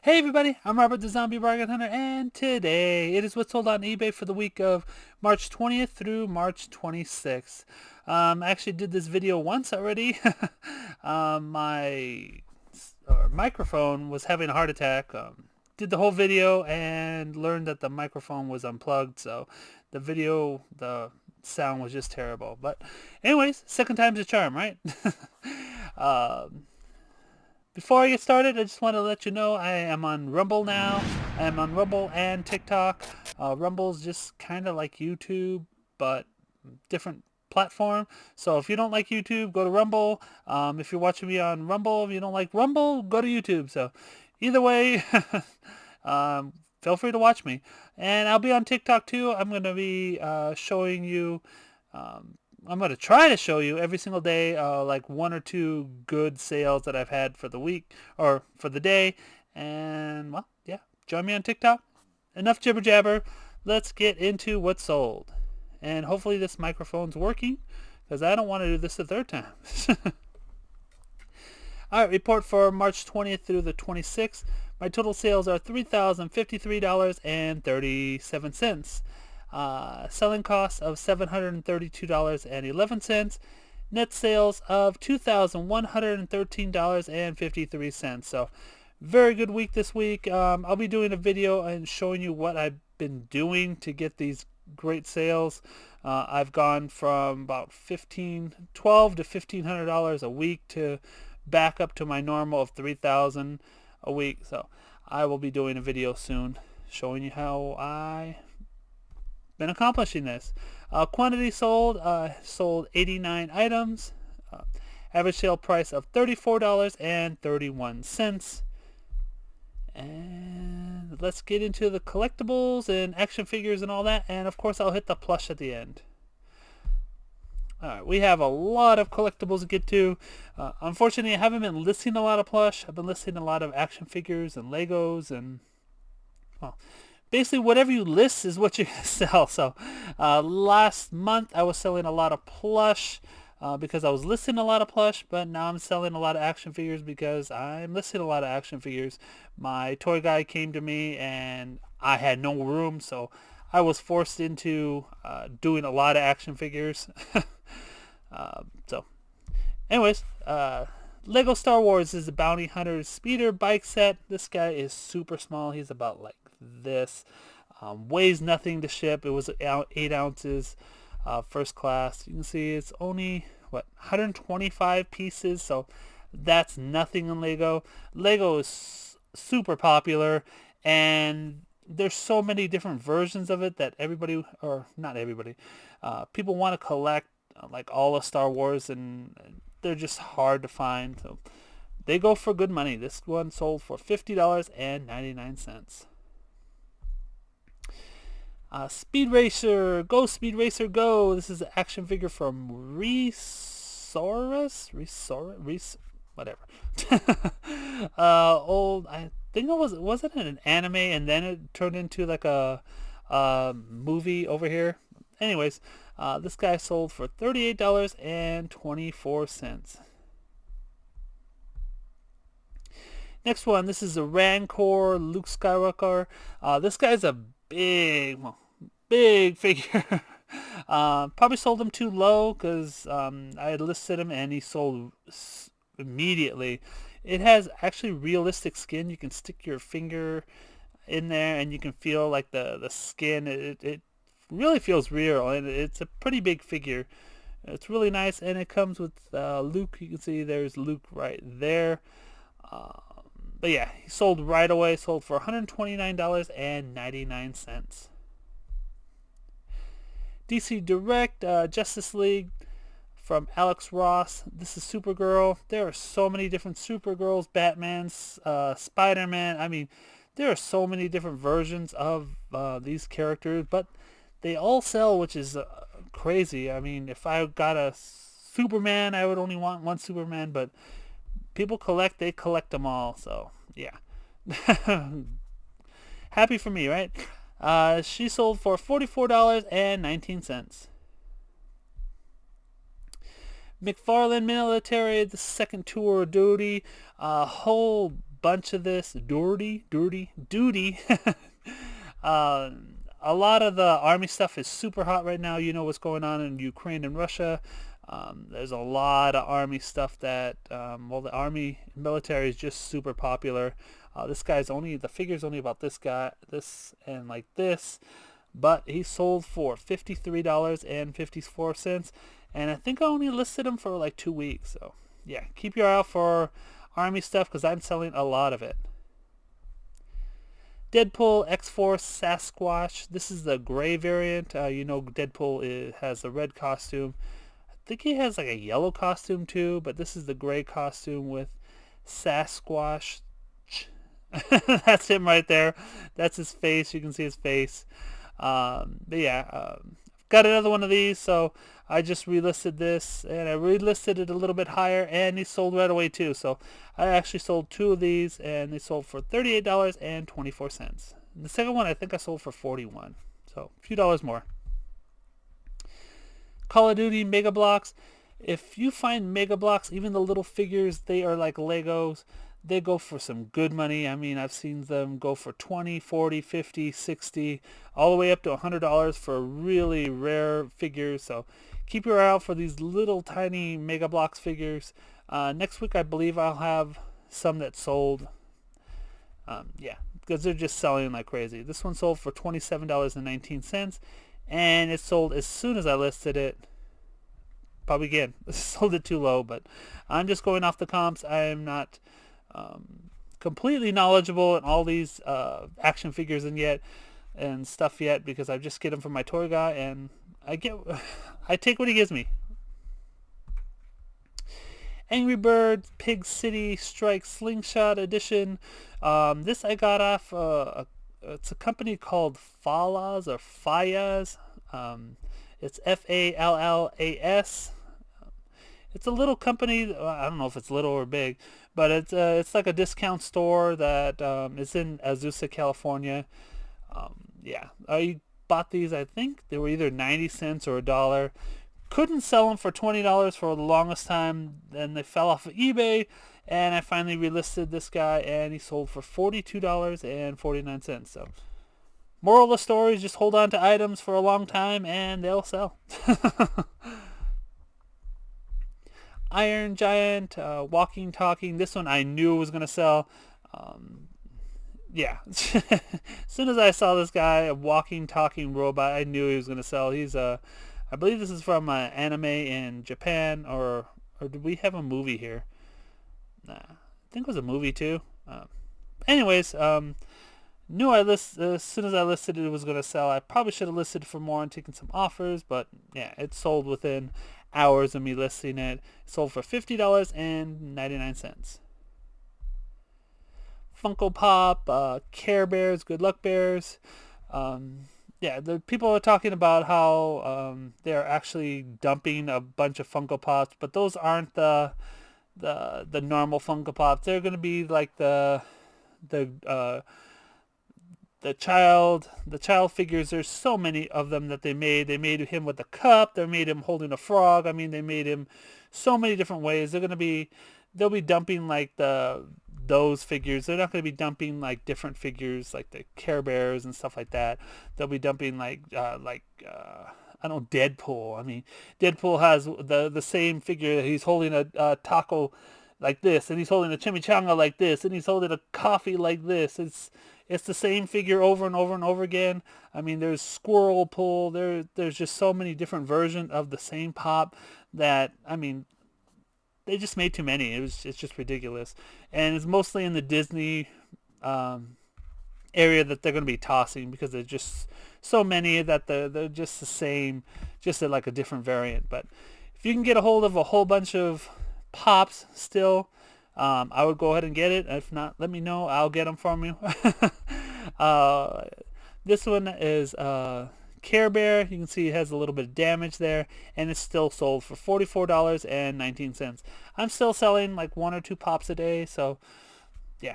Hey everybody, I'm Robert the Zombiebargainhunter, and today it is what's sold on eBay for the week of March 20th through March 26th. I actually did this video once already. My microphone was having a heart attack. Did the whole video and learned that the microphone was unplugged, so the sound was just terrible. But anyways, second time's a charm, right? um, Before I get started, I just want to let you know I am on Rumble now. I am on Rumble and TikTok. Rumble's just kind of like YouTube, but different platform. So if you don't like YouTube, go to Rumble. If you're watching me on Rumble, if you don't like Rumble, go to YouTube. So either way, feel free to watch me. And I'll be on TikTok too. I'm going to be showing you I'm going to try to show you every single day like one or two good sales that I've had for the week or for the day. And, well, yeah, join me on TikTok. Enough jibber jabber. Let's get into what's sold. And hopefully this microphone's working because I don't want to do this a third time. All right, report for March 20th through the 26th. My total sales are $3,053.37. Selling costs of $732.11. Net sales of $2,113.53. So very good week this week. I'll be doing a video and showing you what I've been doing to get these great sales. I've gone from about $12 to $1,500 a week to back up to my normal of $3,000 a week. So I will be doing a video soon showing you how I been accomplishing this. Quantity sold, sold 89 items. Average sale price of $34.31. And let's get into the collectibles and action figures and all that. And of course I'll hit the plush at the end. Alright, we have a lot of collectibles to get to. Unfortunately, I haven't been listing a lot of plush. I've been listing a lot of action figures and Legos and, well, basically whatever you list is what you're going to sell. So last month I was selling a lot of plush because I was listing a lot of plush, but now I'm selling a lot of action figures because I'm listing a lot of action figures. My toy guy came to me and I had no room, so I was forced into doing a lot of action figures. So anyways, Lego Star Wars is the Bounty Hunter speeder bike set. This guy is super small. He's about like this. Weighs nothing to ship. It was 8 ounces, first class. You can see it's only 125 pieces, so that's nothing in Lego. Lego is super popular, and there's so many different versions of it that everybody, or not everybody, people want to collect like all of Star Wars, and they're just hard to find. So they go for good money. This one sold for $50.99. Speed Racer, go Speed Racer, go! This is an action figure from Resource, whatever. Old, I think wasn't it an anime and then it turned into like a movie over here. Anyways, this guy sold for $38.24. Next one, this is a Rancor Luke Skywalker. This guy's a big figure. Probably sold him too low because I had listed him and he sold immediately. It has actually realistic skin. You can stick your finger in there and you can feel like the skin. It really feels real, and it's a pretty big figure. It's really nice, and it comes with Luke. You can see there's Luke right there. But yeah, he sold right away. Sold for $129.99. DC Direct, Justice League from Alex Ross. This is Supergirl. There are so many different Supergirls, Batmans, Spider-Man. I mean, there are so many different versions of these characters, but they all sell, which is crazy. I mean, if I got a Superman, I would only want one Superman, but people collect, they collect them all. So, yeah. Happy for me, right? She sold for $44.19. McFarland Military, the second tour of duty. A whole bunch of this duty. A lot of the army stuff is super hot right now. You know what's going on in Ukraine and Russia. There's a lot of army stuff that, well, the army military is just super popular. This guy's only, the figure's only about this guy, this and like this, but he sold for $53.54, and I think I only listed him for like 2 weeks. So yeah, keep your eye out for army stuff because I'm selling a lot of it. Deadpool XForce Sasquatch. This is the gray variant. You know Deadpool has a red costume. I think he has like a yellow costume too, but this is the gray costume with Sasquatch. That's him right there. That's his face. You can see his face. But yeah, got another one of these, so I just relisted this, and I relisted it a little bit higher, and he sold right away too. So I actually sold 2 of these, and they sold for $38.24. And the second one I think I sold for $41, so a few dollars more. Call of Duty Mega Bloks. If you find Mega Bloks, even the little figures, they are like Legos. They go for some good money. I mean, I've seen them go for $20, $40, $50, $60, all the way up to $100 for really rare figures. So keep your eye out for these little tiny Mega Bloks figures. Next week, I believe I'll have some that sold. Yeah, because they're just selling like crazy. This one sold for $27.19, and it sold as soon as I listed it. Probably again, sold it too low, but I'm just going off the comps. I am not completely knowledgeable in all these action figures and stuff yet, because I just get them from my toy guy, and I take what he gives me. Angry Birds Pig City Strike Slingshot Edition. This I got off it's a company called Fallas or Fallas. It's Fallas. It's a little company. I don't know if it's little or big, but it's like a discount store that is in Azusa, California. Yeah, I bought these. I think they were either 90 cents or $1. Couldn't sell them for $20 for the longest time. Then they fell off of eBay, and I finally relisted this guy, and he sold for $42.49. So, moral of the story is just hold on to items for a long time, and they'll sell. Iron Giant, Walking Talking. This one I knew was going to sell. Yeah. As soon as I saw this guy, a walking, talking robot, I knew he was going to sell. He's I believe this is from anime in Japan, or did we have a movie here? Nah, I think it was a movie too. Anyways, knew as soon as I listed it, it was going to sell. I probably should have listed for more and taken some offers, but yeah, it sold within hours of me listing it. It sold for $50.99. Funko Pop, Care Bears, Good Luck Bears. Yeah, the people are talking about how they're actually dumping a bunch of Funko Pops, but those aren't the normal Funko Pops. They're going to be like the child figures. There's so many of them that they made. They made him with a cup. They made him holding a frog. I mean, they made him so many different ways. They'll be dumping like those figures. They're not going to be dumping like different figures like the Care Bears and stuff like that. They'll be dumping like I don't know, Deadpool. I mean, Deadpool has the same figure. He's holding a taco like this, and he's holding a chimichanga like this, and he's holding a coffee like this. It's the same figure over and over and over again. I mean, there's Squirrel Pull. There's just so many different versions of the same pop that, I mean, they just made too many. It's just ridiculous. And it's mostly in the Disney area that they're going to be tossing, because there's just so many that they're just the same, just like a different variant. But if you can get a hold of a whole bunch of pops still, I would go ahead and get it. If not, let me know. I'll get them from you. This one is Care Bear. You can see it has a little bit of damage there, and it's still sold for $44.19. I'm still selling like 1 or 2 pops a day, so yeah.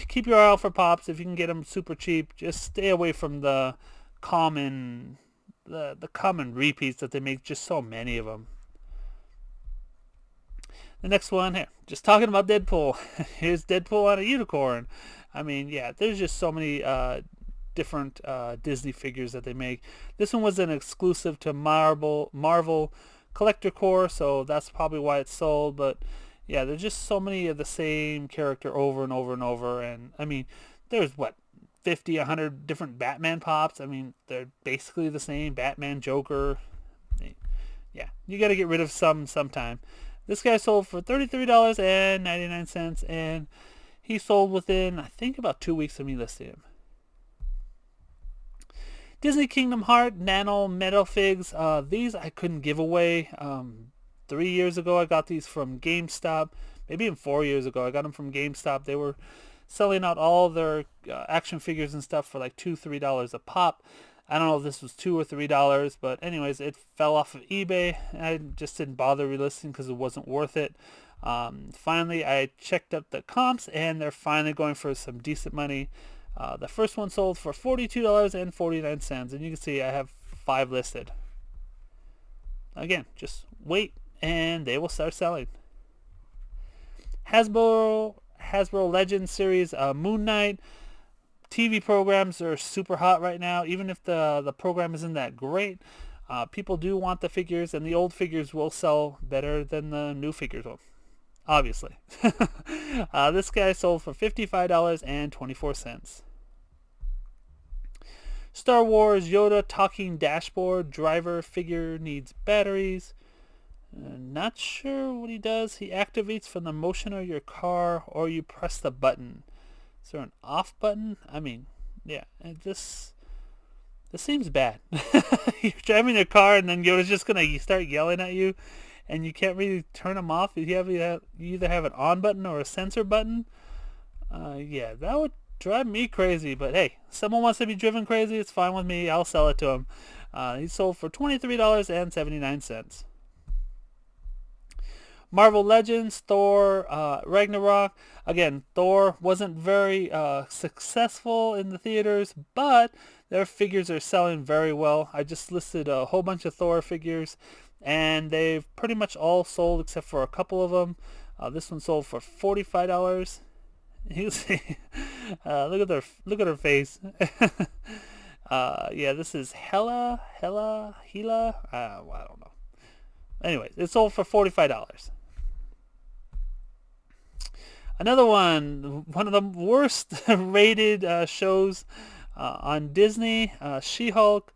Keep your eye out for pops. If you can get them super cheap, just stay away from the common repeats that they make, just so many of them. The next one here, just talking about Deadpool. Here's Deadpool on a unicorn. I mean, yeah, there's just so many different Disney figures that they make. This one was an exclusive to Marvel Collector Core, so that's probably why it's sold. But yeah, there's just so many of the same character over and over and over. And I mean, there's what, 50, 100 different Batman pops. I mean, they're basically the same. Batman, Joker. Yeah, you got to get rid of some sometime. This guy sold for $33.99, and he sold within, I think, about 2 weeks of me listing him. Disney Kingdom Heart Nano Metal Figs. These I couldn't give away. 3 years ago, I got these from GameStop. Maybe even 4 years ago, I got them from GameStop. They were selling out all their action figures and stuff for like $2, $3 a pop. I don't know if this was $2 or $3, but anyways, it fell off of eBay. I just didn't bother relisting because it wasn't worth it. Finally, I checked up the comps, and they're finally going for some decent money. The first one sold for $42.49, and you can see I have 5 listed. Again, just wait, and they will start selling. Hasbro Legends series Moon Knight. TV programs are super hot right now. Even if the program isn't that great, people do want the figures, and the old figures will sell better than the new figures will, obviously. This guy sold for $55.24. Star Wars Yoda talking dashboard driver figure needs batteries. Not sure what he does. He activates from the motion of your car, or you press the button. Is there an off button? I mean, yeah, this seems bad. You're driving your car, and then Yoda's just gonna start yelling at you, and you can't really turn him off. You either have an on button or a sensor button. Yeah, that would drive me crazy. But hey, someone wants to be driven crazy, it's fine with me. I'll sell it to him. He sold for $23.79. Marvel Legends, Thor Ragnarok. Again, Thor wasn't very successful in the theaters, but their figures are selling very well. I just listed a whole bunch of Thor figures, and they've pretty much all sold except for a couple of them. This one sold for $45. You see, look at her face. Yeah, this is Hela. I don't know. Anyways, it sold for $45. Another one of the worst rated shows on Disney, SheHulk.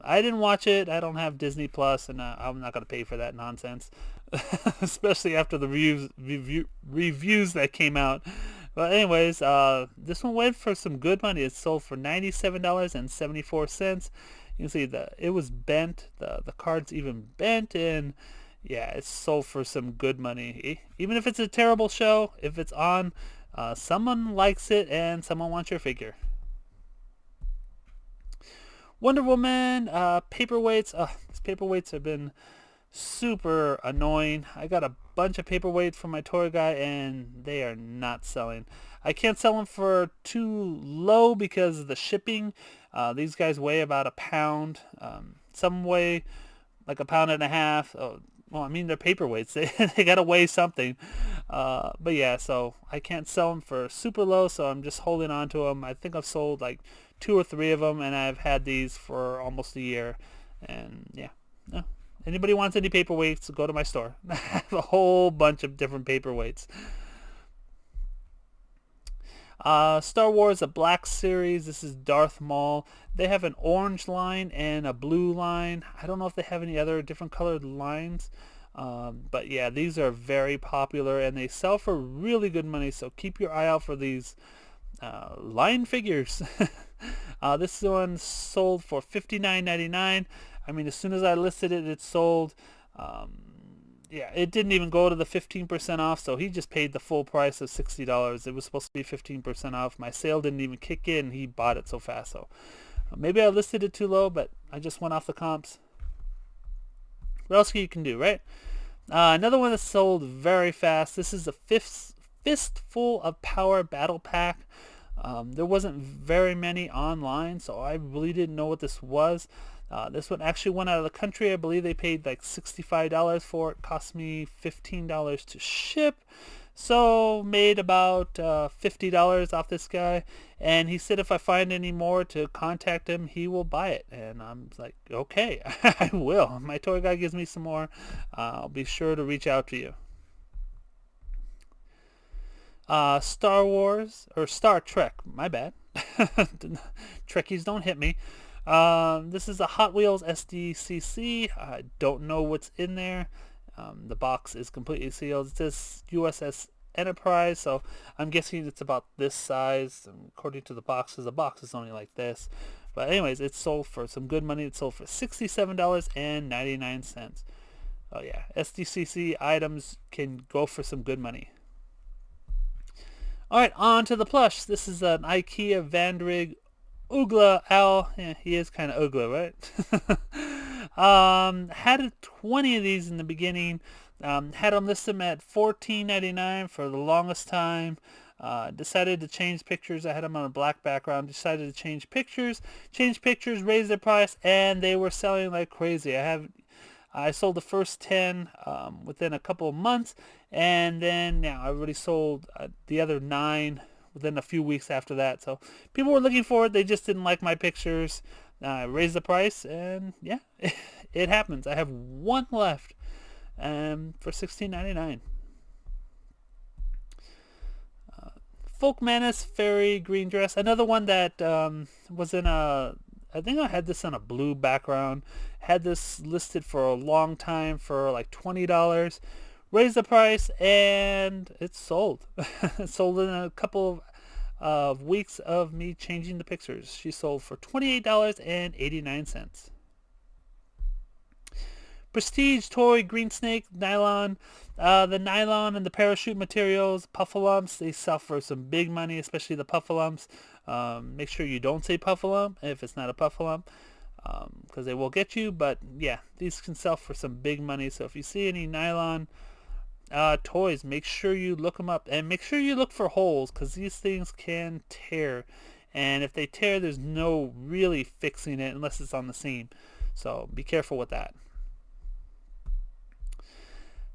I didn't watch it. I don't have Disney Plus, and I'm not going to pay for that nonsense, especially after the reviews that came out. But anyways, this one went for some good money. It sold for $97.74. You can see it was bent. The card's even bent, and yeah, it's sold for some good money. Even if it's a terrible show, if it's on, someone likes it and someone wants your figure. Wonder Woman paperweights. These paperweights have been super annoying. I got a bunch of paperweights from my toy guy, and they are not selling. I can't sell them for too low because of the shipping. These guys weigh about a pound. Some weigh like a pound and a half. Well, I mean, they're paperweights. They gotta weigh something. But yeah, so I can't sell them for super low, so I'm just holding on to them. I think I've sold like 2 or 3 of them, and I've had these for almost a year. And yeah, no. Anybody wants any paperweights, go to my store. I have a whole bunch of different paperweights. Star Wars, a black series. This is Darth Maul. They have an orange line and a blue line. I don't know if they have any other different colored lines. But yeah, these are very popular, and they sell for really good money. So keep your eye out for these line figures. This one sold for $59.99. I mean, as soon as I listed it, it sold. Yeah, it didn't even go to the 15% off, so he just paid the full price of $60. It was supposed to be 15% off. My sale didn't even kick in. He bought it so fast. So maybe I listed it too low, but I just went off the comps. What else you can do, right? Another one that sold very fast. This is a Fistful of Power Battle Pack. There wasn't very many online, so I really didn't know what this was. This one actually went out of the country. I believe they paid like $65 for it. Cost me $15 to ship. So made about $50 off this guy. And he said if I find any more to contact him, he will buy it. And I'm like, okay, I will. My toy guy gives me some more. I'll be sure to reach out to you. Star Wars, or Star Trek, my bad. Trekkies, don't hit me. This is a Hot Wheels SDCC. I don't know what's in there. The box is completely sealed. It says USS Enterprise, so I'm guessing it's about this size. According to the box, because the box is only like this. But anyways, it's sold for some good money. It's sold for $67.99. Oh yeah, SDCC items can go for some good money. Alright, on to the plush. This is an Ikea Van Rig Oogla Owl. Yeah, he is kind of Oogla, right? Had 20 of these in the beginning. Had them listed at $14.99 for the longest time. Decided to change pictures. I had them on a black background. Decided to change pictures, raise their price, and they were selling like crazy. I sold the first 10 within a couple of months, and then I already sold the other 9 within a few weeks after that. So people were looking for it. They just didn't like my pictures. I raised the price, and yeah, it happens. I have one left for $16.99. Folk Menace Fairy Green Dress. Another one that was in a... I think I had this on a blue background. Had this listed for a long time for like $20. Raised the price and it's sold. It sold in a couple of weeks of me changing the pictures. She sold for $28.89. Prestige Toy Green Snake Nylon. The nylon and the parachute materials, puffalumps, they sell for some big money, especially the puffalumps. Make sure you don't say puffalump if it's not a puffalump, because they will get you. But yeah, these can sell for some big money. So if you see any nylon toys, make sure you look them up, and make sure you look for holes, because these things can tear, and if they tear, there's no really fixing it unless it's on the seam. So be careful with that.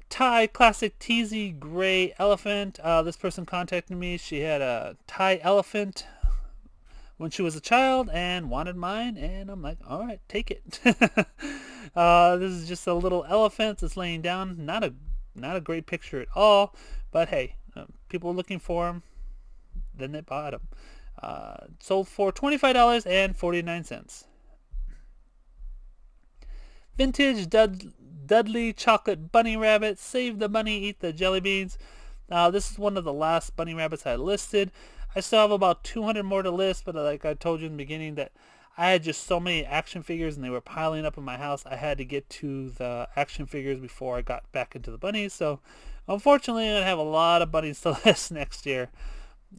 Thai Classic Teasy Gray Elephant. This person contacted me. She had a Thai elephant when she was a child and wanted mine, and I'm like, all right, take it. This is just a little elephant that's laying down. Not a great picture at all, but hey, people were looking for them, then they bought them. Sold for $25.49. Vintage Dudley Chocolate Bunny Rabbit. Save the bunny, eat the jelly beans. This is one of the last bunny rabbits I listed. I still have about 200 more to list, but like I told you in the beginning, that I had just so many action figures and they were piling up in my house. I had to get to the action figures before I got back into the bunnies. So unfortunately, I'm going to have a lot of bunnies to list next year.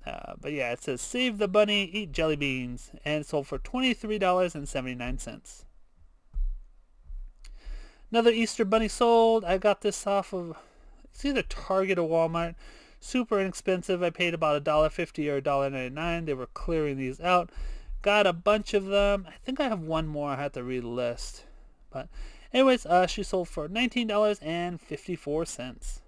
But yeah, it says save the bunny, eat jelly beans, and it sold for $23.79. Another Easter bunny sold. I got this off of, it's either Target or Walmart. Super inexpensive. I paid about $1.50 or $1.99. They were clearing these out. Got a bunch of them. I think I have one more. I have to read the list. But anyways, she sold for $19.54.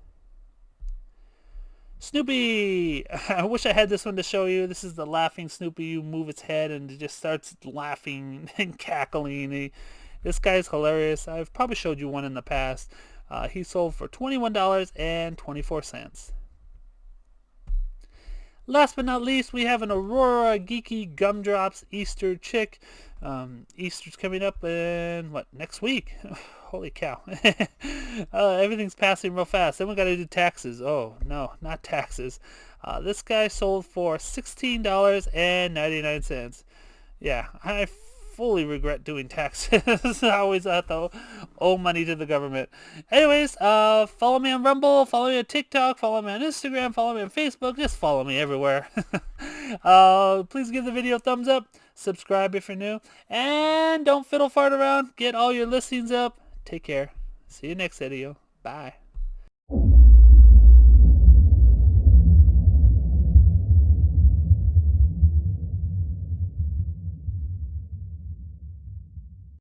Snoopy. I wish I had this one to show you. This is the laughing Snoopy. You move its head and it just starts laughing and cackling. This guy's hilarious. I've probably showed you one in the past. He sold for $21.24. Last but not least, we have an Aurora Geeky Gumdrops Easter chick. Easter's coming up in, next week? Holy cow. Everything's passing real fast. Then we got to do taxes. Oh, no, not taxes. This guy sold for $16.99. Yeah, I fully regret doing taxes. I always have to owe money to the government. Anyways, follow me on Rumble, follow me on TikTok, follow me on Instagram, follow me on Facebook, just follow me everywhere. Please give the video a thumbs up, subscribe if you're new, and don't fiddle fart around. Get all your listings up. Take care. See you next video. Bye.